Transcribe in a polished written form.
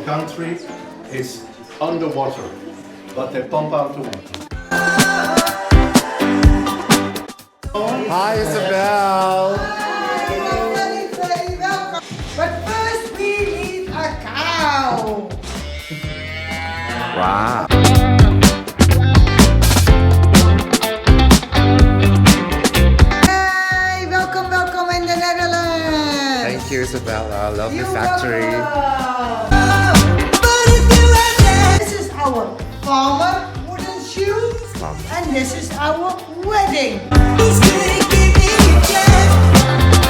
country is underwater, but they pump out the water. Hi, Isabel. Very, very welcome. But first we need a cow. Wow. Hey, welcome in the Netherlands. Thank you, Isabella. I love the You're factory. welcome. But if you are there, this is our farmer wooden shoe, Farmer. and this is our wedding. Who's gonna give me a chance?